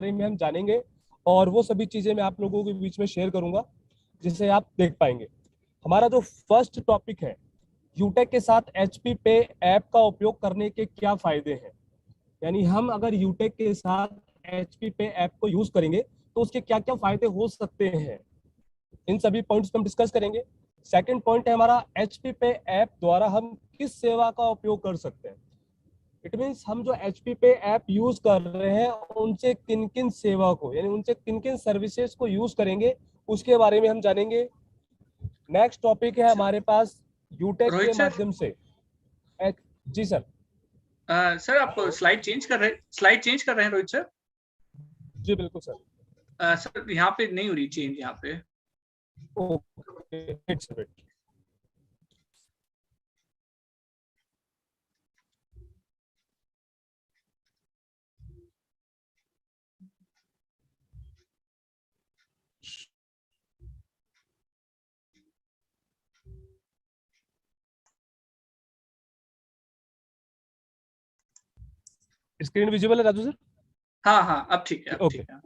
बारे में हम जानेंगे और वो सभी चीजें मैं आप लोगों के बीच में शेयर करूंगा जिसे आप देख पाएंगे। हमारा जो फर्स्ट टॉपिक है, यूटेक के साथ एचपी पे ऐप का उपयोग करने के क्या फायदे हैं। यानी हम अगर यूटेक के साथ एचपी पे ऐप को यूज करेंगे तो उसके क्या क्या फायदे हो सकते हैं, इन सभी पॉइंट्स पे हम डिस्कस करेंगे। सेकंड पॉइंट है हमारा, एचपी पे ऐप द्वारा हम किस सेवा का उपयोग कर सकते हैं। इट मीन्स हम जो एचपी पे ऐप यूज कर रहे हैं उनसे किन किन सेवा को, यानी उनसे किन किन सर्विसेज को यूज करेंगे, उसके बारे में हम जानेंगे। नेक्स्ट टॉपिक है हमारे पास, यूटेक के रोहित सर, माध्यम से जी सर। सर आप स्लाइड चेंज कर रहे हैं रोहित सर? जी बिल्कुल सर। सर यहाँ पे नहीं हो रही चेंज यहाँ पे। Okay, its weight. Screen visible है राजू सर? हाँ हाँ, अब ठीक है, अब ओके। ठीक है।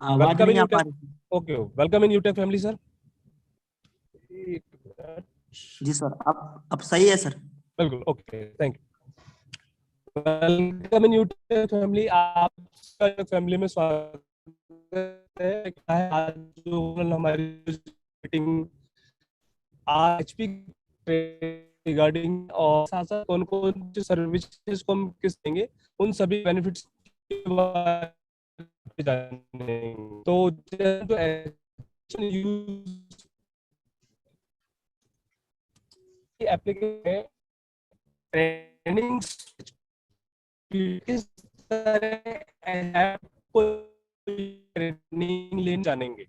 आवाज वेलकम इन नहीं आ पा यूटेक। रही। Okay, welcome in UTech family sir. जी सर, अब सही है सर। बिल्कुल okay, thank you. Welcome in UTech family, आपका फैमिली में स्वागत है। क्या है आज जो हमारी मीटिंग एचपी रिगार्डिंग और साथ साथ कौन कौन से सर्विसेज को हम किस देंगे, उन सभी बेनिफिट्स के बारे में जानेंगे। तो जो यूज एप्लीकेशन ट्रेनिंग किस तरह ऐप को ट्रेनिंग लेने जानेंगे।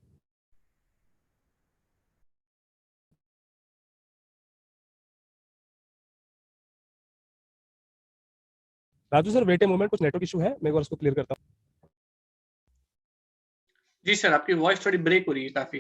Raju sir wait a moment, कुछ नेटवर्क इशू है, मैं एक बार उसको क्लियर करता हूँ। जी सर, आपकी वॉइस थोड़ी ब्रेक हो रही है काफी।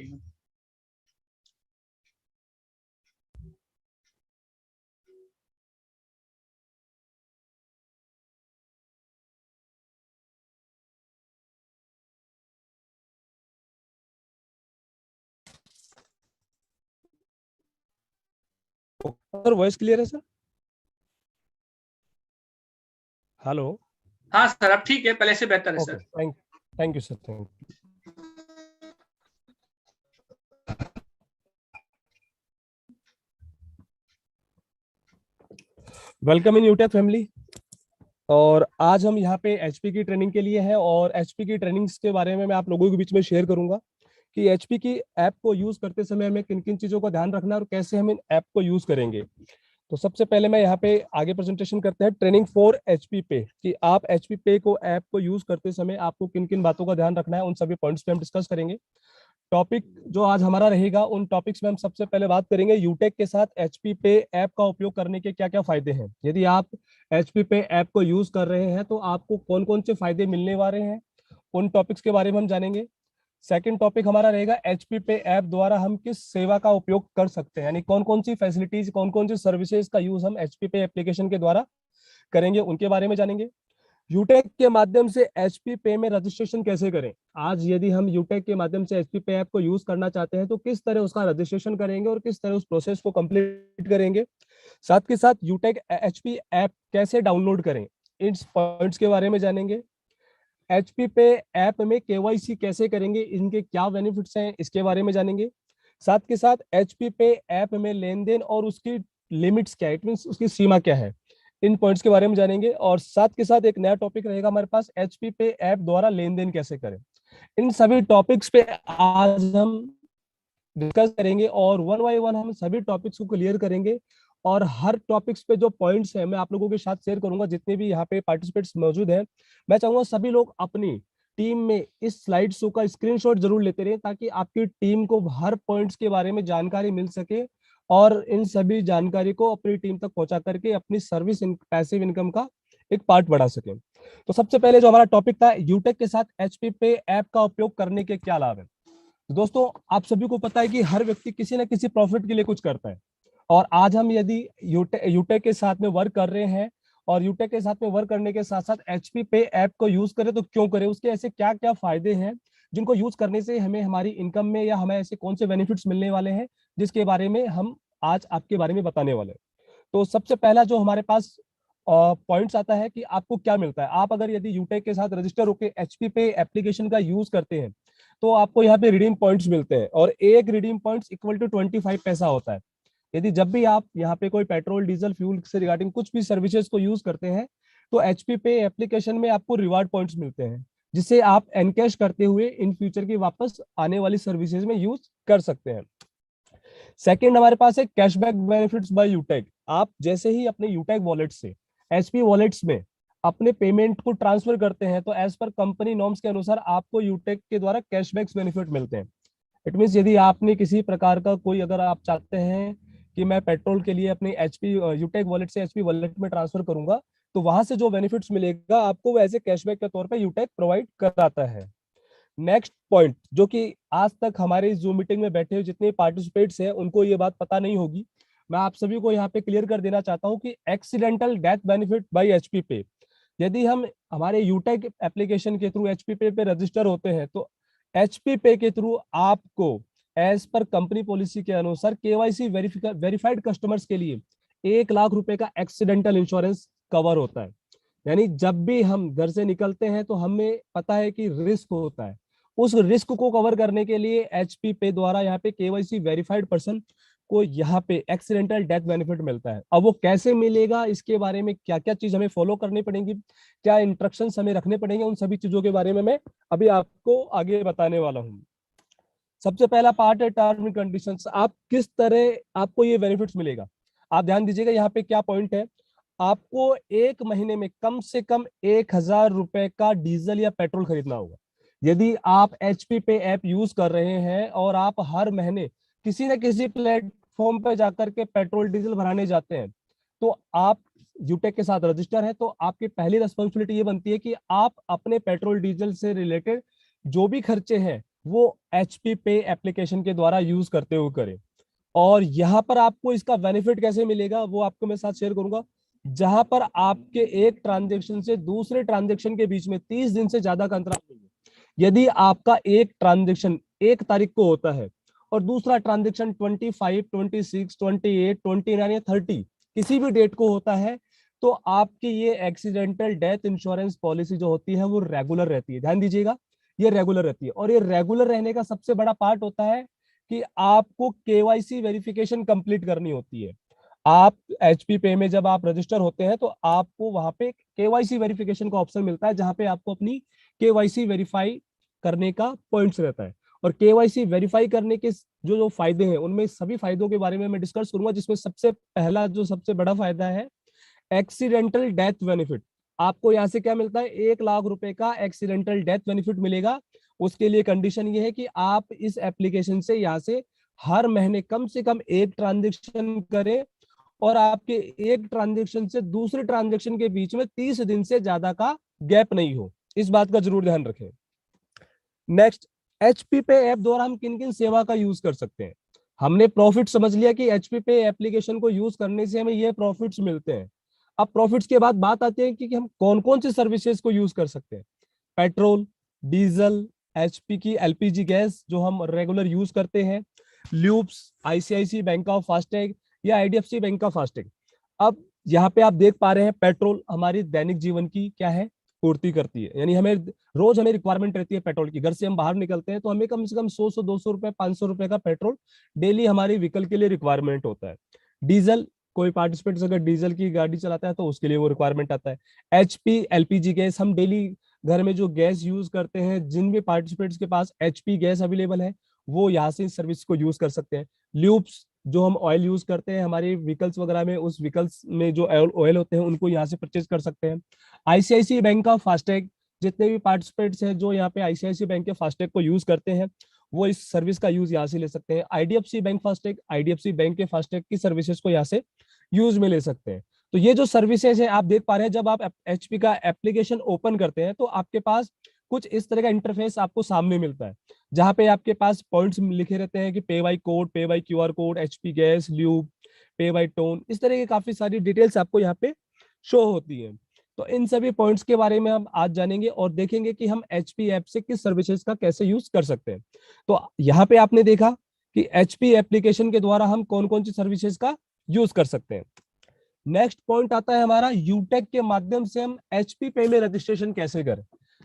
सर वॉइस क्लियर है सर? हेलो। हाँ सर, अब ठीक है, पहले से बेहतर है okay, sir. Thank you sir, thank you. Welcome in UTech family. और आज हम यहाँ पे एचपी की ट्रेनिंग के लिए हैं और एचपी की ट्रेनिंग्स के बारे में मैं आप लोगों के बीच में शेयर करूंगा कि एचपी की ऐप को यूज करते समय हमें किन किन चीजों का ध्यान रखना है और कैसे हम इन ऐप को यूज करेंगे। तो सबसे पहले मैं यहाँ पे आगे प्रेजेंटेशन करते हैं ट्रेनिंग फॉर एचपी पे, कि आप एचपी पे को ऐप को यूज करते समय आपको किन किन बातों का ध्यान रखना है, उन सभी पॉइंट्स पे हम डिस्कस करेंगे। टॉपिक जो आज हमारा रहेगा उन टॉपिक्स में हम सबसे पहले बात करेंगे यूटेक के साथ एचपी पे ऐप का उपयोग करने के क्या क्या फायदे हैं। यदि आप एचपी पे ऐप को यूज कर रहे हैं तो आपको कौन कौन से फायदे मिलने वाले हैं, उन टॉपिक्स के बारे में हम जानेंगे। सेकंड टॉपिक हमारा रहेगा, एचपी पे ऐप द्वारा हम किस सेवा का उपयोग कर सकते हैं, यानी कौन कौन सी फैसिलिटीज, कौन कौन सी सर्विसेज का यूज हम एचपी पे एप्लीकेशन के द्वारा करेंगे, उनके बारे में जानेंगे। यूटेक के माध्यम से एचपी पे में रजिस्ट्रेशन कैसे करें। आज यदि हम यूटेक के माध्यम से एचपी पे ऐप को यूज करना चाहते हैं तो किस तरह उसका रजिस्ट्रेशन करेंगे और किस तरह उस प्रोसेस को कंप्लीट करेंगे। साथ के साथ यूटेक एचपी ऐप कैसे डाउनलोड करें, इन पॉइंट्स के बारे में जानेंगे। एचपी पे ऐप में केवाईसी कैसे करेंगे, इनके क्या बेनिफिट्स हैं, इसके बारे में जानेंगे। साथ के साथ एचपी पे ऐप में लेन देन और उसकी लिमिट्स क्या है, इट मीन उसकी सीमा क्या है, इन पॉइंट्स के बारे में जानेंगे। और साथ के साथ एक नया टॉपिक रहेगा हमारे पास, एचपी पे ऐप द्वारा लेन देन कैसे करें। इन सभी टॉपिक्स पे आज हम डिस्कस करेंगे और वन बाय वन हम सभी टॉपिक्स को क्लियर करेंगे। और हर टॉपिक्स पे जो पॉइंट्स है मैं आप लोगों के साथ शेयर करूंगा, जितने भी यहाँ पे पार्टिसिपेट्स मौजूद हैं। मैं चाहूंगा सभी लोग अपनी टीम में इस स्लाइड शो का स्क्रीनशॉट जरूर लेते रहे, ताकि आपकी टीम को हर पॉइंट्स के बारे में जानकारी मिल सके और इन सभी जानकारी को अपनी टीम तक पहुंचा करके अपनी सर्विस पैसिव इनकम का एक पार्ट बढ़ा सके। तो सबसे पहले जो हमारा टॉपिक था, यूटेक के साथ एचपी पे ऐप का उपयोग करने के क्या लाभ है। दोस्तों, आप सभी को पता है कि हर व्यक्ति किसी न किसी प्रॉफिट के लिए कुछ करता है, और आज हम यदि यूटेक के साथ में वर्क कर रहे हैं और यूटेक के साथ में वर्क करने के साथ साथ एचपी पे ऐप को यूज करें, तो क्यों करें, उसके ऐसे क्या क्या फायदे हैं जिनको यूज करने से हमें हमारी इनकम में या हमें ऐसे कौन से बेनिफिट्स मिलने वाले हैं, जिसके बारे में हम आज आपके बारे में बताने वाले हैं। तो सबसे पहला जो हमारे पास पॉइंट्स आता है कि आपको क्या मिलता है। आप अगर यदि यूटेक के साथ रजिस्टर होकर एचपी पे एप्लीकेशन का यूज करते हैं, तो आपको यहाँ पे रिडीम पॉइंट्स मिलते हैं, और एक रिडीम पॉइंट्स इक्वल टू 25 पैसा होता है। यदि जब भी आप यहाँ पे कोई पेट्रोल डीजल फ्यूल से रिगार्डिंग कुछ भी सर्विसेज को यूज करते हैं, तो एचपी पे एप्लीकेशन में आपको रिवार्ड पॉइंट्स मिलते हैं, जिसे आप एनकैश करते हुए इन फ्यूचर की वापस आने वाली सर्विसेज में यूज कर सकते हैं। सेकंड, हमारे पास है कैशबैक बेनिफिट्स बाय यूटेक। आप जैसे ही अपने यूटेक वॉलेट से एचपी वॉलेट्स में अपने पेमेंट को ट्रांसफर करते हैं, तो एज पर कंपनी नॉर्म्स के अनुसार आपको यूटेक के द्वारा कैशबैक बेनिफिट मिलते हैं। इट मीन्स यदि आपने किसी प्रकार का कोई, अगर आप चाहते हैं कि मैं पेट्रोल के लिए अपने एचपी यूटेक वॉलेट से एचपी वॉलेट में ट्रांसफर करूंगा, तो वहां से जो बेनिफिट्स मिलेगा आपको, वो ऐसे कैशबैक के तौर पे यूटेक प्रोवाइड कराता है। नेक्स्ट पॉइंट, जो कि आज तक हमारे इस जूम मीटिंग में बैठे हुए जितने पार्टिसिपेट्स हैं उनको ये बात पता नहीं होगी, मैं आप सभी को यहाँ पे क्लियर कर देना चाहता हूँ कि accidental death benefit by HP पे, यदि हम हमारे यूटेक एप्लीकेशन के थ्रू एचपी पे रजिस्टर होते हैं, तो एचपी पे के थ्रू आपको एज पर कंपनी पॉलिसी के अनुसार केवाईसी वेरीफाइड कस्टमर्स के लिए 1 लाख रुपए का एक्सीडेंटल इंश्योरेंस कवर होता है। यानी जब भी हम घर से निकलते हैं तो हमें पता है कि रिस्क होता है, उस रिस्क को कवर करने के लिए एचपी पे द्वारा यहाँ पे केवाईसी वेरीफाइड पर्सन को यहाँ पे एक्सीडेंटल डेथ बेनिफिट मिलता है। अब वो कैसे मिलेगा, इसके बारे में क्या क्या चीज हमें फॉलो करनी पड़ेगी, क्या इंस्ट्रक्शंस हमें रखने पड़ेंगे, उन सभी चीजों के बारे में मैं अभी आपको आगे बताने वाला हूँ। सबसे पहला पार्ट है टर्म एंड कंडीशंस। आप किस तरह आपको ये बेनिफिट्स मिलेगा, आप ध्यान दीजिएगा यहाँ पे क्या पॉइंट है। आपको एक महीने में कम से कम 1,000 रुपए का डीजल या पेट्रोल खरीदना होगा। यदि आप एचपी पे ऐप यूज कर रहे हैं और आप हर महीने किसी न किसी प्लेटफॉर्म पे जाकर के पेट्रोल डीजल भराने जाते हैं, तो आप यूटेक के साथ रजिस्टर है, तो आपकी पहली रिस्पॉन्सिबिलिटी ये बनती है कि आप अपने पेट्रोल डीजल से रिलेटेड जो भी खर्चे हैं वो एचपी पे एप्लीकेशन के द्वारा यूज करते हुए करें। और यहाँ पर आपको इसका बेनिफिट कैसे मिलेगा वो आपको मैं साथ शेयर करूंगा। जहां पर आपके एक ट्रांजेक्शन से दूसरे ट्रांजेक्शन के बीच में 30 दिन से ज्यादा का अंतराल नहीं है। यदि आपका एक ट्रांजेक्शन 1 तारीख को होता है और दूसरा ट्रांजेक्शन 25, 26, 28, 29 या 30 किसी भी डेट को होता है, तो आपकी ये एक्सीडेंटल डेथ इंश्योरेंस पॉलिसी जो होती है वो रेगुलर रहती है। ध्यान दीजिएगा, ये रेगुलर रहती है, और ये रेगुलर रहने का सबसे बड़ा पार्ट होता है कि आपको केवाईसी वेरिफिकेशन कंप्लीट करनी होती है। आप एचपी पे में जब आप रजिस्टर होते हैं, तो आपको वहां पे केवाईसी वेरिफिकेशन का ऑप्शन मिलता है, जहां पे आपको अपनी केवाईसी वेरीफाई करने का पॉइंट्स रहता है। और केवाईसी वेरीफाई करने के जो जो फायदे हैं, उनमें सभी फायदों के बारे में मैं डिस्कस करूंगा, जिसमें सबसे पहला जो सबसे बड़ा फायदा है एक्सीडेंटल डेथ बेनिफिट। आपको यहाँ से क्या मिलता है, 1 लाख रुपए का एक्सीडेंटल डेथ बेनिफिट मिलेगा। उसके लिए कंडीशन ये है कि आप इस एप्लीकेशन से यहाँ से हर महीने कम से कम एक ट्रांजेक्शन करें, और आपके एक ट्रांजेक्शन से दूसरे ट्रांजेक्शन के बीच में 30 दिन से ज्यादा का गैप नहीं हो। इस बात का जरूर ध्यान रखें। नेक्स्ट, एचपी पे ऐप द्वारा हम किन किन सेवा का यूज कर सकते हैं। हमने प्रॉफिट समझ लिया कि एचपी पे एप्लीकेशन को यूज करने से हमें ये प्रॉफिट्स मिलते हैं। अब प्रॉफिट्स के बाद बात आती है कि हम कौन कौन सी सर्विसेज को यूज कर सकते हैं। पेट्रोल, डीजल, एचपी की एलपीजी गैस जो हम रेगुलर यूज करते हैं, ल्यूब्स, आईसीआईसी बैंक का फास्टैग या आईडीएफसी बैंक का फास्टैग। अब यहाँ पे आप देख पा रहे हैं, पेट्रोल हमारी दैनिक जीवन की क्या है, पूर्ति करती है। यानी हमें रिक्वायरमेंट रहती है पेट्रोल की। घर से हम बाहर निकलते हैं तो हमें कम से कम 100 200 रुपए, 500 रुपए का पेट्रोल डेली हमारी व्हीकल के लिए रिक्वायरमेंट होता है। डीजल, कोई पार्टिसिपेंट अगर डीजल की गाड़ी चलाता है तो उसके लिए वो रिक्वायरमेंट आता है। एचपी एलपीजी गैस, हम डेली घर में जो गैस यूज करते हैं, जिन भी पार्टिसिपेंट्स के पास एचपी गैस अवेलेबल है वो यहाँ से इस सर्विस को यूज कर सकते हैं। ल्यूब्स, जो हम ऑयल यूज करते हैं हमारे व्हीकल्स वगैरह में, उस व्हीकल्स में जो ऑयल होते हैं उनको यहाँ से परचेज कर सकते हैं। आईसीआईसी बैंक का फास्टैग, जितने भी पार्टिसिपेंट्स हैं जो यहाँ पे आईसीआईसी बैंक के फास्टैग को यूज करते हैं वो इस सर्विस का यूज यहाँ से ले सकते हैं। IDFC bank FASTag, IDFC bank के फास्टैग की सर्विसेज को यहाँ से यूज में ले सकते हैं। तो ये जो सर्विसेज है आप देख पा रहे हैं, जब आप एचपी का एप्लीकेशन ओपन करते हैं तो आपके पास कुछ इस तरह का इंटरफेस आपको सामने मिलता है, जहां पे आपके पास पॉइंट्स लिखे रहते हैं कि pay by code, pay by QR code, HP gas, lube, pay by tone, इस तरह की काफी सारी डिटेल्स आपको यहाँ पे शो होती है। तो इन सभी पॉइंट्स के बारे में हम आज जानेंगे और देखेंगे कि हम एचपी ऐप से किस सर्विसेज का कैसे यूज कर सकते हैं। तो यहाँ पे आपने देखा कि एचपी एप्लीकेशन के द्वारा हम कौन कौन सी सर्विसेज का यूज कर सकते हैं। नेक्स्ट पॉइंट आता है हमारा, यूटेक के माध्यम से हम एचपी पे में रजिस्ट्रेशन कैसे करें।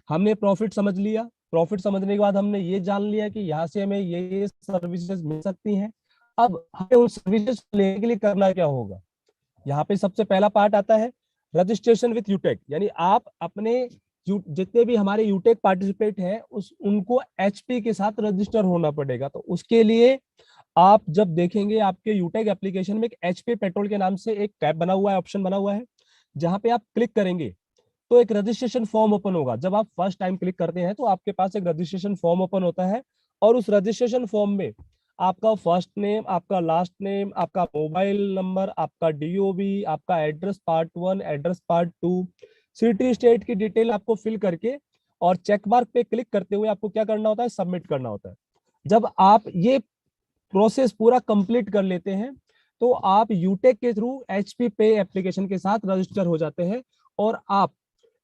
हमने प्रॉफिट समझ लिया, प्रॉफिट समझने के बाद हमने ये जान लिया कि यहाँ से हमें ये सर्विसेज मिल सकती हैं। अब हमें उन सर्विसेज लेने के लिए करना क्या होगा। यहाँ पे सबसे पहला पार्ट आता है रजिस्ट्रेशन विथ यूटेक, यानी आप अपने जितने भी हमारे यूटेक पार्टिसिपेट हैं उनको एचपी के साथ रजिस्टर होना पड़ेगा। तो उसके लिए आप जब देखेंगे आपके यूटेक एप्लीकेशन में एक एचपी पेट्रोल के नाम से एक टैब बना हुआ है, ऑप्शन बना हुआ है, जहां पे आप क्लिक करेंगे तो एक रजिस्ट्रेशन फॉर्म ओपन होगा। जब आप फर्स्ट टाइम क्लिक करते हैं तो आपके पास एक रजिस्ट्रेशन फॉर्म ओपन होता है और उस रजिस्ट्रेशन फॉर्म में आपका फर्स्ट नेम, आपका लास्ट नेम, आपका मोबाइल नंबर, आपका डीओबी, आपका address part 1, address part 2, city state की डिटेल आपको फिल करके और चेक मार्क पे क्लिक करते हुए आपको क्या करना होता है, सबमिट करना होता है। जब आप ये प्रोसेस पूरा कंप्लीट कर लेते हैं तो आप यूटेक के थ्रू एचपी पे एप्लीकेशन के साथ रजिस्टर हो जाते हैं और आप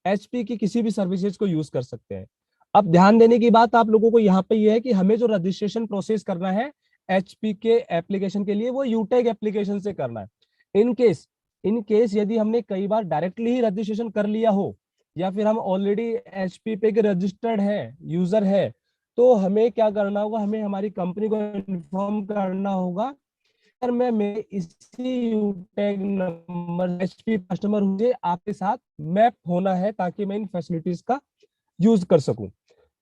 एचपी की किसी भी सर्विसेज को यूज कर सकते हैं। अब ध्यान देने की बात आप लोगों को यहाँ पे यह है कि हमें जो रजिस्ट्रेशन प्रोसेस करना है एचपी के एप्लीकेशन के लिए वो यूटेक एप्लीकेशन से करना है। इन केस यदि हमने कई बार डायरेक्टली ही रजिस्ट्रेशन कर लिया हो या फिर हम ऑलरेडी एचपी पे के रजिस्टर्ड है, यूजर है, तो हमें क्या करना होगा, हमें हमारी कंपनी को इन्फॉर्म करना होगा सर मैं इसी यूटेक नंबर एचपी कस्टमर मुझे आपके साथ मैप होना है ताकि मैं इन फैसिलिटीज का यूज कर सकूं।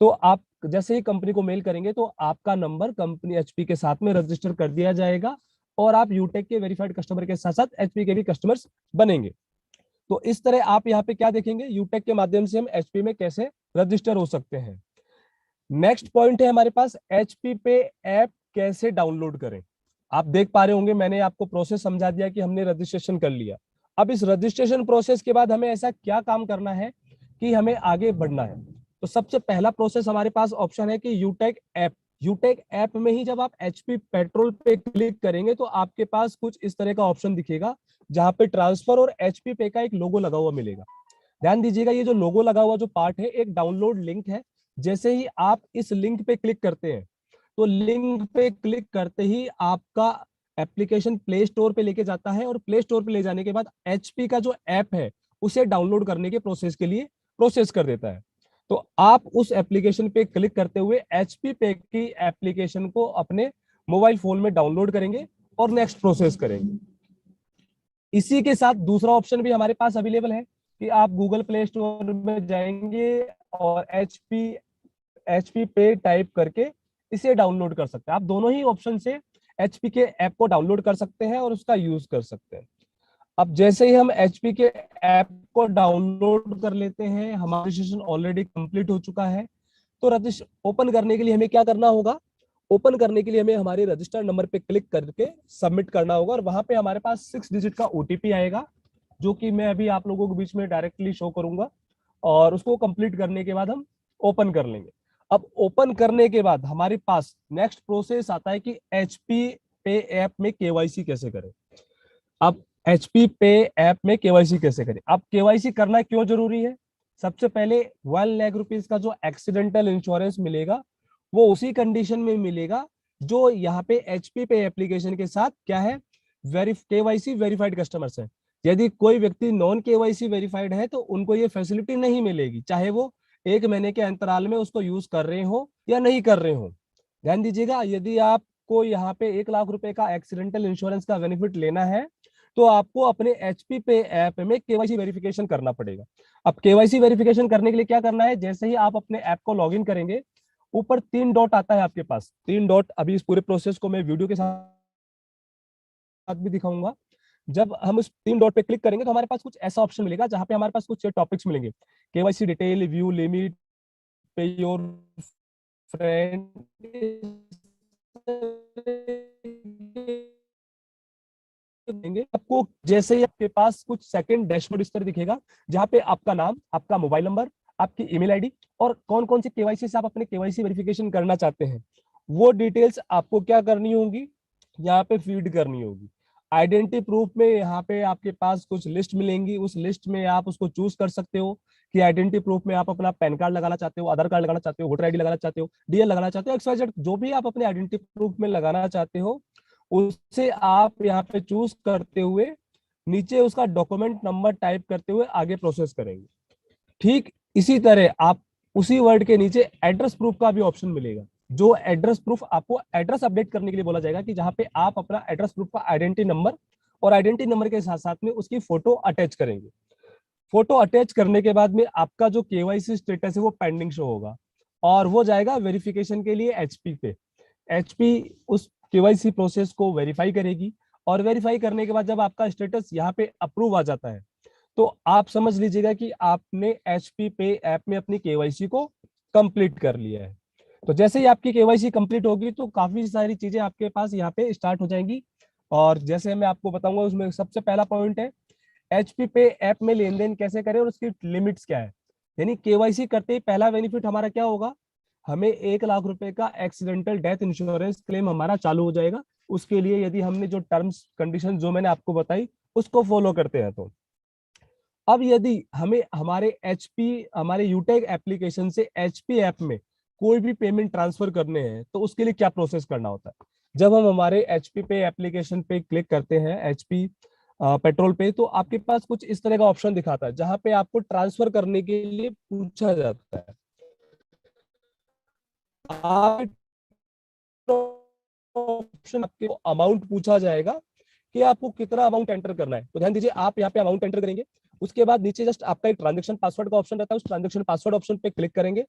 तो आप जैसे ही कंपनी को मेल करेंगे तो आपका नंबर कंपनी एचपी के साथ में रजिस्टर कर दिया जाएगा और आप यूटेक के वेरीफाइड कस्टमर के साथ साथ एचपी के भी कस्टमर्स बनेंगे। तो इस तरह आप यहाँ पे क्या देखेंगे, यूटेक के माध्यम से हम एचपी में कैसे रजिस्टर हो सकते हैं। नेक्स्ट पॉइंट है हमारे पास एचपी पे ऐप कैसे डाउनलोड करें। आप देख पा रहे होंगे मैंने आपको प्रोसेस समझा दिया कि हमने रजिस्ट्रेशन कर लिया। अब इस रजिस्ट्रेशन प्रोसेस के बाद हमें ऐसा क्या काम करना है कि हमें आगे बढ़ना है। तो सबसे पहला प्रोसेस हमारे पास ऑप्शन है कि यूटेक ऐप में ही जब आप एचपी पेट्रोल पे क्लिक करेंगे तो आपके पास कुछ इस तरह का ऑप्शन दिखेगा जहां पे ट्रांसफर और एचपी पे का एक लोगो लगा हुआ मिलेगा। ध्यान दीजिएगा ये जो लोगो लगा हुआ जो पार्ट है एक डाउनलोड लिंक है। जैसे ही आप इस लिंक पे क्लिक करते हैं तो लिंक पे क्लिक करते ही आपका एप्लीकेशन प्ले स्टोर पे लेके जाता है और प्ले स्टोर पे ले जाने के बाद एचपी का जो ऐप है उसे डाउनलोड करने के प्रोसेस के लिए प्रोसेस कर देता है। तो आप उस एप्लीकेशन पे क्लिक करते हुए एचपी पे की एप्लीकेशन को अपने मोबाइल फोन में डाउनलोड करेंगे और नेक्स्ट प्रोसेस करेंगे। इसी के साथ दूसरा ऑप्शन भी हमारे पास अवेलेबल है कि आप गूगल प्ले स्टोर में जाएंगे और एचपी पे टाइप करके इसे डाउनलोड कर सकते हैं। आप दोनों ही ऑप्शन से एचपी के ऐप को डाउनलोड कर सकते हैं और उसका यूज कर सकते हैं। अब जैसे ही हम एचपी के ऐप को डाउनलोड कर लेते हैं, हमारा रजिस्ट्रेशन ऑलरेडी कंप्लीट हो चुका है। तो रजिस्टर ओपन करने के लिए हमें क्या करना होगा, ओपन करने के लिए हमें हमारे रजिस्टर्ड नंबर पे क्लिक करके सबमिट करना होगा और वहां पे हमारे पास 6 डिजिट का ओटीपी आएगा जो कि मैं अभी आप लोगों के बीच में डायरेक्टली शो करूंगा और उसको कंप्लीट करने के बाद हम ओपन कर लेंगे। अब ओपन करने के बाद हमारे पास नेक्स्ट प्रोसेस आता है कि एचपी पे ऐप में केवाईसी कैसे करें। अब एचपी पे ऐप में केवाईसी कैसे करें। अब केवाईसी करना क्यों जरूरी है, सबसे पहले 1 लाख रुपीज का जो एक्सीडेंटल इंश्योरेंस मिलेगा वो उसी कंडीशन में मिलेगा जो यहाँ पे एचपी पे एप्लीकेशन के साथ क्या है, केवाईसी वेरीफाइड कस्टमर्स है। यदि कोई व्यक्ति नॉन केवाईसी वेरीफाइड है तो उनको ये फैसिलिटी नहीं मिलेगी, चाहे वो 1 महीने के अंतराल में उसको यूज कर रहे हो या नहीं कर रहे हो। ध्यान दीजिएगा, यदि आपको यहाँ पे 1 लाख रुपए का एक्सीडेंटल इंश्योरेंस का बेनिफिट लेना है तो आपको अपने एचपी पे ऐप में केवाईसी वेरिफिकेशन करना पड़ेगा। अब केवाईसी वेरिफिकेशन करने के लिए क्या करना है, जैसे ही आप अपने ऐप को लॉगिन करेंगे ऊपर 3 डॉट आता है आपके पास, 3 डॉट। अभी इस पूरे प्रोसेस को मैं वीडियो के साथ भी दिखाऊंगा। जब हम उस 3 डॉट पे क्लिक करेंगे तो हमारे पास कुछ ऐसा ऑप्शन मिलेगा जहां पे हमारे पास कुछ टॉपिक्स मिलेंगे, केवाईसी डिटेल, व्यू लिमिट, पे योर फ्रेंड। देंगे आपको, जैसे ही आपके पास कुछ सेकंड डैशबोर्ड इस तरह दिखेगा जहां पे आपका नाम, आपका मोबाइल नंबर, आपकी ईमेल आईडी और कौन कौन सी केवाईसी से आप अपने केवाईसी वेरिफिकेशन करना चाहते हैं, वो डिटेल्स आपको क्या करनी होगी, यहाँ पे फीड करनी होगी। आइडेंटिटी प्रूफ में यहाँ पे आपके पास कुछ लिस्ट मिलेंगी, उस लिस्ट में आप उसको चूज कर सकते हो कि आइडेंटिटी प्रूफ में आप अपना पैन कार्ड लगाना चाहते हो, आधार कार्ड लगाना चाहते हो, वोटर आईडी लगाना चाहते हो, डीएल लगाना चाहते हो, XYZ जो भी आप अपने आइडेंटिटी प्रूफ में लगाना चाहते हो उससे आप यहाँ पे चूज करते हुए नीचे उसका डॉक्यूमेंट नंबर टाइप करते हुए आगे प्रोसेस करेंगे। ठीक इसी तरह आप उसी वर्ड के नीचे एड्रेस प्रूफ का भी ऑप्शन मिलेगा, जो एड्रेस प्रूफ आपको एड्रेस अपडेट करने के लिए बोला जाएगा कि जहां पे आप अपना एड्रेस प्रूफ का आइडेंटिटी नंबर और आइडेंटिटी नंबर के साथ साथ में उसकी फोटो अटैच करेंगे। फोटो अटैच करने के बाद में आपका जो केवाईसी स्टेटस है वो पेंडिंग शो होगा और वो जाएगा वेरिफिकेशन के लिए एचपी पे। एचपी उस केवाईसी प्रोसेस को वेरीफाई करेगी और वेरीफाई करने के बाद जब आपका स्टेटस यहाँ पे अप्रूव आ जाता है तो आप समझ लीजिएगा कि आपने एचपी पे ऐप में अपनी केवाईसी को कंप्लीट कर लिया है। तो जैसे ही आपकी केवाईसी कंप्लीट होगी तो काफी सारी चीजें आपके पास यहाँ पे स्टार्ट हो जाएंगी। और जैसे मैं आपको बताऊंगा उसमें सबसे पहला पॉइंट है एचपी पे ऐप में लेन देन कैसे करें और उसकी लिमिट्स क्या है। यानी केवाईसी करते ही पहला बेनिफिट हमारा क्या होगा, हमें 1 लाख रुपए का एक्सीडेंटल डेथ इंश्योरेंस क्लेम हमारा चालू हो जाएगा। उसके लिए यदि हमने जो टर्म्स कंडीशन जो मैंने आपको बताई उसको फॉलो करते हैं तो। अब यदि हमें हमारे यूटेक एप्लीकेशन से एचपी ऐप में कोई भी पेमेंट ट्रांसफर करने हैं तो उसके लिए क्या प्रोसेस करना होता है। जब हम हमारे एचपी पे एप्लीकेशन पे क्लिक करते हैं एचपी पेट्रोल पे, तो आपके पास कुछ इस तरह का ऑप्शन दिखाता है जहां पे आपको ट्रांसफर करने के लिए पूछा जाता है। आप ऑप्शन आपके अमाउंट पूछा जाएगा कि आपको कितना अमाउंट एंटर करना है। तो ध्यान दीजिए आप यहाँ पे अमाउंट एंटर करेंगे, उसके बाद नीचे जस्ट आपका एक ट्रांजेक्शन पासवर्ड का ऑप्शन रहता है, उस ट्रांजेक्शन पासवर्ड ऑप्शन पे क्लिक करेंगे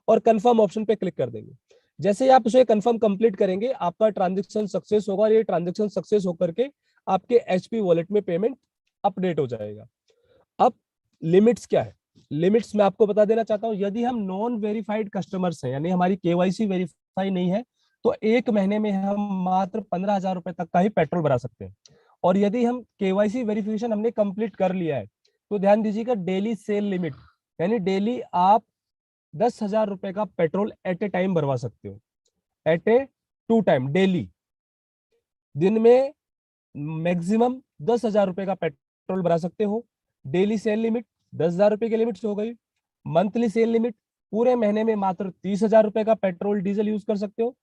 और कंफर्म ऑप्शन पे क्लिक कर देंगे। जैसे ही आप उसे कंफर्म कंप्लीट करेंगे आपका ट्रांजेक्शन सक्सेस होगा और ये ट्रांजेक्शन सक्सेस होकर के आपके एचपी वॉलेट में पेमेंट अपडेट हो जाएगा। अब लिमिट्स क्या है, लिमिट्स मैं आपको बता देना चाहता हूं। यदि हम नॉन वेरीफाइड कस्टमर्स हैं यानी हमारी केवाईसी वेरीफाई नहीं है तो 1 महीने में हम मात्र 15,000 रुपए तक का ही पेट्रोल भरा सकते हैं। और यदि हम केवाईसी वेरिफिकेशन हमने कंप्लीट कर लिया है तो ध्यान दीजिएगा डेली सेल लिमिट यानी डेली आप 10,000 रुपए का पेट्रोल एट ए टाइम भरवा सकते हो, at a two time daily. दिन में मैक्सिमम 10,000 रुपए का पेट्रोल भरा सकते हो। डेली सेल लिमिट 10,000 रुपए की लिमिट हो गई। मंथली सेल लिमिट पूरे महीने में मात्र 30,000 रुपए का पेट्रोल डीजल यूज कर सकते हो।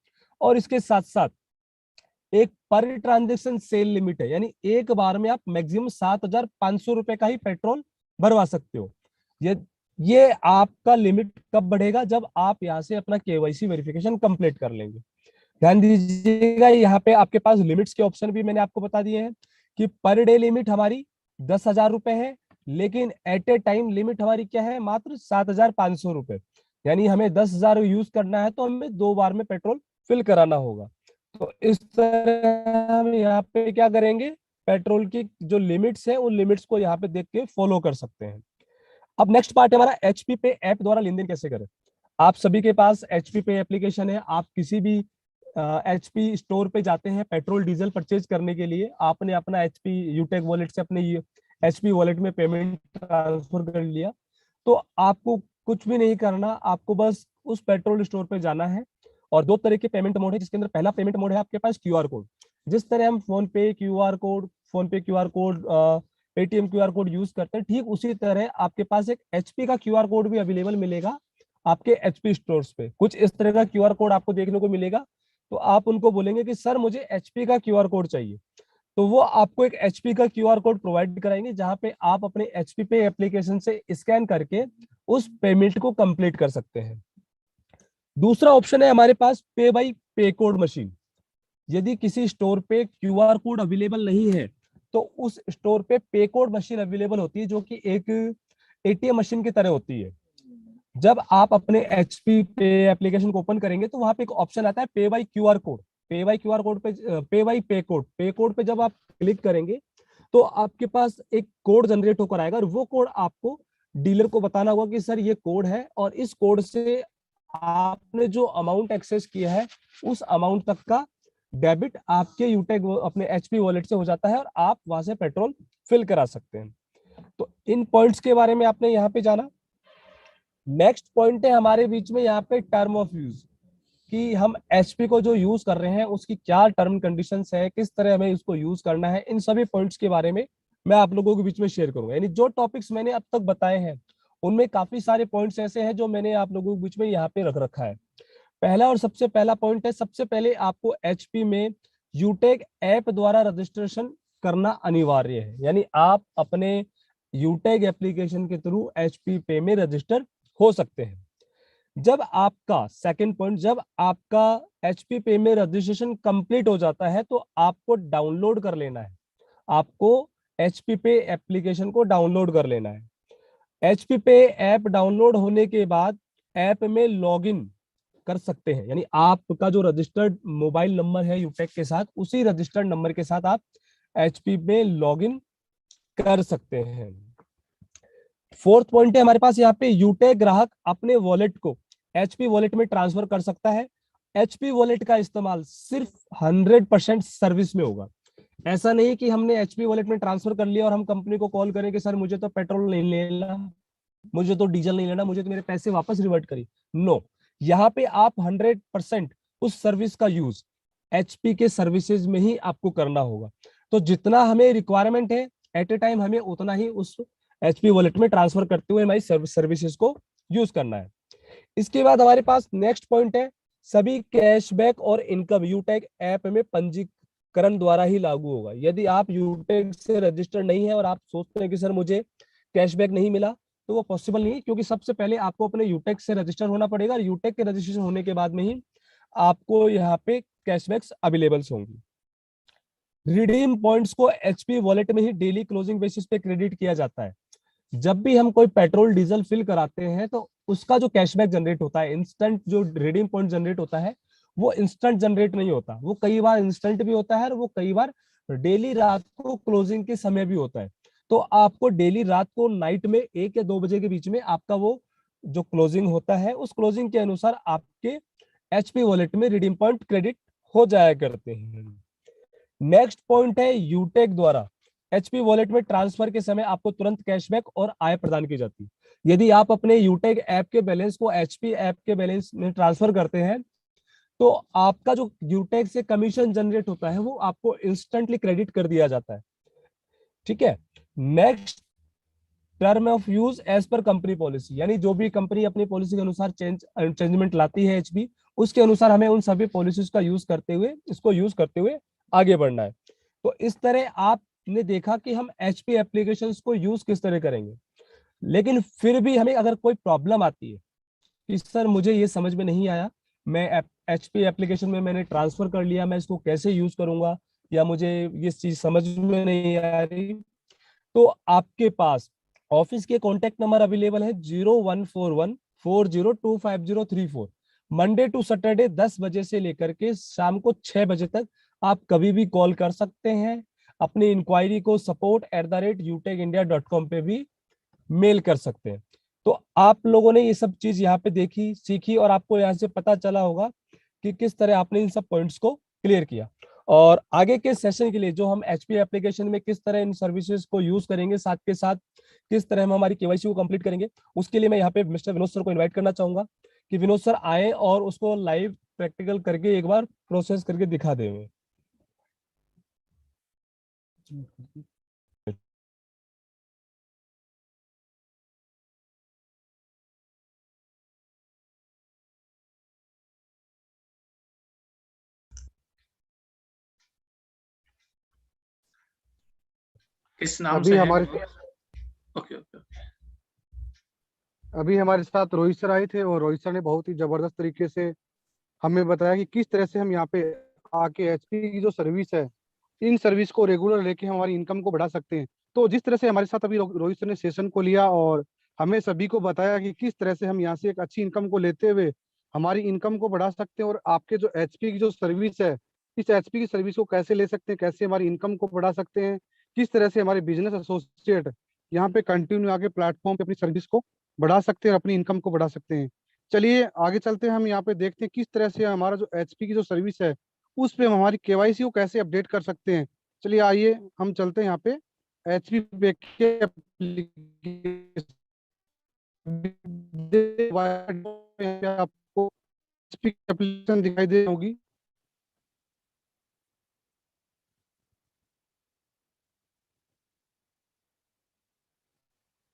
और इसके साथ साथ एक पर ट्रांजेक्शन सेल लिमिट है यानी एक बार में आप मैक्सिमम 7,500 रुपए का ही पेट्रोल भरवा सकते हो। ये आपका लिमिट कब बढ़ेगा, जब आप यहाँ से अपना केवाईसी वेरिफिकेशन कंप्लीट कर लेंगे। ध्यान दीजिएगा यहाँ पे आपके पास लिमिट्स के ऑप्शन भी मैंने आपको बता दिए हैं कि पर डे लिमिट हमारी 10,000 रुपए है, लेकिन एट ए टाइम लिमिट हमारी क्या है, मात्र 7,500 रुपए। यानी हमें 10,000 यूज करना है तो हमें 2 बार में पेट्रोल फिल कराना होगा। तो इस तरह हम यहाँ पे क्या करेंगे, पेट्रोल की जो लिमिट्स है उन लिमिट्स को यहाँ पे देख के फॉलो कर सकते हैं। अब नेक्स्ट पार्ट है हमारा एचपी पे ऐप द्वारा लेन देन कैसे करें। आप सभी के पास एचपी पे एप्लीकेशन है, आप किसी भी एचपी स्टोर पे जाते हैं पेट्रोल डीजल परचेज करने के लिए, आपने अपना एचपी यूटेक वॉलेट से अपने एचपी वॉलेट में पेमेंट ट्रांसफर कर लिया तो आपको कुछ भी नहीं करना, आपको बस उस पेट्रोल स्टोर पे जाना है। और 2 तरह के पेमेंट मोड है जिसके अंदर पहला पेमेंट मोड है आपके पास क्यूआर कोड। जिस तरह हम फोन पे QR code Paytm QR code use करते हैं, ठीक उसी तरह आपके पास एक एचपी का क्यूआर कोड भी अवेलेबल मिलेगा आपके एचपी स्टोर्स पे। कुछ इस तरह का क्यूआर कोड आपको देखने को मिलेगा, तो आप उनको बोलेंगे कि सर मुझे एचपी का क्यूआर कोड चाहिए, तो वो आपको एक एचपी का क्यूआर कोड प्रोवाइड कराएंगे जहां पे आप अपने एचपी पे एप्लीकेशन से स्कैन करके उस पेमेंट को कंप्लीट कर सकते हैं। दूसरा ऑप्शन है हमारे पास पे बाई पे कोड मशीन। यदि किसी स्टोर पे क्यूआर कोड अवेलेबल नहीं है तो उस स्टोर पे पे कोड मशीन अवेलेबल होती है जो कि एक एटीएम मशीन की तरह होती है। जब आप अपने एचपी पे एप्लीकेशन को ओपन करेंगे तो वहां पे एक ऑप्शन आता है पे बाई क्यूआर कोड। पे बाई क्यूआर कोड पे पे बाई पे कोड पे कोड पे जब आप क्लिक करेंगे तो आपके पास एक कोड जनरेट होकर आएगा और वो कोड आपको डीलर को बताना होगा कि सर ये कोड है और इस कोड से आपने जो अमाउंट एक्सेस किया है उस अमाउंट तक का डेबिट आपके यूटेक अपने एचपी वॉलेट से हो जाता है और आप वहां से पेट्रोल फिल करा सकते हैं। तो इन पॉइंट्स के बारे में आपने यहाँ पे जाना। नेक्स्ट पॉइंट है हमारे बीच में यहाँ पे टर्म ऑफ यूज, कि हम एचपी को जो यूज कर रहे हैं उसकी क्या टर्म कंडीशंस है, किस तरह हमें इसको यूज करना है, इन सभी पॉइंट्स के बारे में मैं आप लोगों के बीच में शेयर करूंगा। यानी जो टॉपिक्स मैंने अब तक बताए हैं उनमें काफी सारे पॉइंट्स ऐसे हैं जो मैंने आप लोगों के बीच में यहाँ पे रख रखा है। पहला और सबसे पहला पॉइंट है, सबसे पहले आपको एचपी में यूटेक ऐप द्वारा रजिस्ट्रेशन करना अनिवार्य है। यानी आप अपने यूटेक एप्लीकेशन के थ्रू एचपी पे में रजिस्टर हो सकते हैं। जब आपका सेकंड पॉइंट, जब आपका एचपी पे में रजिस्ट्रेशन कंप्लीट हो जाता है तो आपको डाउनलोड कर लेना है, आपको एचपी पे एप्लीकेशन को डाउनलोड कर लेना है। एचपी पे ऐप डाउनलोड होने के बाद ऐप में लॉगिन कर सकते हैं। यानी आपका जो रजिस्टर्ड मोबाइल नंबर है यूटेक के साथ, उसी रजिस्टर्ड नंबर के साथ आप एचपी में लॉगिन कर सकते हैं। फोर्थ पॉइंट है हमारे पास यहाँ पे, यूटेक ग्राहक अपने वॉलेट को एचपी वॉलेट में ट्रांसफर कर सकता है। एचपी वॉलेट का इस्तेमाल सिर्फ 100% सर्विस में होगा। ऐसा नहीं कि हमने एचपी वॉलेट में ट्रांसफर कर लिया और हम कंपनी को कॉल करें कि सर मुझे तो पेट्रोल नहीं लेना, मुझे तो डीजल नहीं लेना, मुझे तो मेरे पैसे वापस रिवर्ट करिए। नो, यहाँ पे आप 100% उस सर्विस का यूज एचपी के सर्विसेज में ही आपको करना होगा। तो जितना हमें रिक्वायरमेंट है एट ए टाइम हमें उतना ही उस एचपी वॉलेट में ट्रांसफर करते हुए हमारी सर्विसेज को यूज करना है। इसके बाद हमारे पास नेक्स्ट पॉइंट है, सभी कैशबैक और इनकम यूटेक ऐप में पंजीकरण द्वारा ही लागू होगा। यदि आप यूटेक से रजिस्टर्ड नहीं है और आप सोचते हैं कि सर मुझे कैशबैक नहीं मिला, तो वो पॉसिबल नहीं है, क्योंकि सबसे पहले आपको अपने यूटेक से रजिस्टर होना पड़ेगा और यूटेक के रजिस्ट्रेशन होने के बाद में ही आपको यहाँ पे कैशबैक्स अवेलेबल होंगी। रिडीम पॉइंट्स को एचपी वॉलेट में ही डेली क्लोजिंग बेसिस पे क्रेडिट किया जाता है। जब भी हम कोई पेट्रोल डीजल फिल कराते हैं तो उसका जो कैशबैक जनरेट होता है, इंस्टेंट जो रिडीम पॉइंट जनरेट होता है, वो इंस्टेंट जनरेट नहीं होता। वो कई बार इंस्टेंट भी होता है और वो कई बार डेली रात को क्लोजिंग के समय भी होता है। तो आपको डेली रात को नाइट में 1 या 2 बजे के बीच में आपका वो जो क्लोजिंग होता है, उस क्लोजिंग के अनुसार आपके एचपी वॉलेट में रिडीम पॉइंट क्रेडिट हो जाया करते हैं। नेक्स्ट पॉइंट है, यूटेक द्वारा एचपी वॉलेट में ट्रांसफर के समय आपको तुरंत कैशबैक और आय प्रदान की जाती है। यदि आप अपने यूटेक ऐप के बैलेंस को एचपी ऐप के बैलेंस में ट्रांसफर करते हैं तो आपका जो यूटेक से कमीशन जनरेट होता है वो आपको इंस्टेंटली क्रेडिट कर दिया जाता है। ठीक है। Next, term of use as per company policy, यानी जो भी कंपनी अपनी पॉलिसी के अनुसार चेंजमेंट लाती है एचपी, उसके अनुसार हमें उन सभी पॉलिसीज का यूज करते हुए, इसको यूज करते हुए आगे बढ़ना है। तो इस तरह आपने देखा कि हम एचपी एप्लीकेशंस को यूज किस तरह करेंगे। लेकिन फिर भी हमें अगर कोई प्रॉब्लम आती है कि सर मुझे ये समझ में नहीं आया, मैं एचपी एप्लीकेशन में मैंने ट्रांसफर कर लिया, मैं इसको कैसे यूज करूंगा, या मुझे ये चीज समझ में नहीं आ रही, तो आपके पास ऑफिस के कॉन्टेक्ट नंबर अवेलेबल है 0141402503 मंडे टू सैटरडे 10 बजे से लेकर के शाम को 6 बजे तक आप कभी भी कॉल कर सकते हैं। अपनी इंक्वायरी को support@utekindia.com पे भी मेल कर सकते हैं। तो आप लोगों ने ये सब चीज यहाँ पे देखी, सीखी और आपको यहाँ से पता चला होगा कि किस तरह आपने इन सब पॉइंट्स को क्लियर किया। और आगे के सेशन के लिए जो हम एचपी एप्लीकेशन में किस तरह इन सर्विसेज को यूज करेंगे, साथ के साथ किस तरह हम हमारी केवाईसी को कंप्लीट करेंगे, उसके लिए मैं यहाँ पे मिस्टर विनोद सर को इन्वाइट करना चाहूंगा कि विनोद सर आए और उसको लाइव प्रैक्टिकल करके एक बार प्रोसेस करके दिखा देंगे। किस नाम अभी से है? हमारे ओके ओके। अभी हमारे साथ रोहित सर आए थे और रोहित सर ने बहुत ही जबरदस्त तरीके से हमें बताया कि किस तरह से हम यहाँ पे आके एचपी की जो सर्विस है, इन सर्विस को रेगुलर लेके हम हमारी इनकम को बढ़ा सकते हैं। तो जिस तरह से हमारे साथ अभी रोहित सर ने सेशन को लिया और हमें सभी को बताया कि किस तरह से हम यहाँ से एक अच्छी इनकम को लेते हुए हमारी इनकम को बढ़ा सकते हैं और आपके जो एचपी की जो सर्विस है, इस एचपी की सर्विस को कैसे ले सकते हैं, कैसे हमारी इनकम को बढ़ा सकते हैं, किस तरह से हमारे बिजनेस एसोसिएट यहाँ पे कंटिन्यू आगे प्लेटफॉर्म पे अपनी सर्विस को बढ़ा सकते हैं और अपनी इनकम को बढ़ा सकते हैं। चलिए आगे चलते हैं, हम यहाँ पे देखते हैं किस तरह से हमारा जो एचपी की जो सर्विस है उस पे हम हमारी केवाईसी को कैसे अपडेट कर सकते हैं। चलिए आइए हम चलते हैं यहाँ पे एचपी पे के application आपको एचपी एप्लीकेशन दिखाई दे होगी।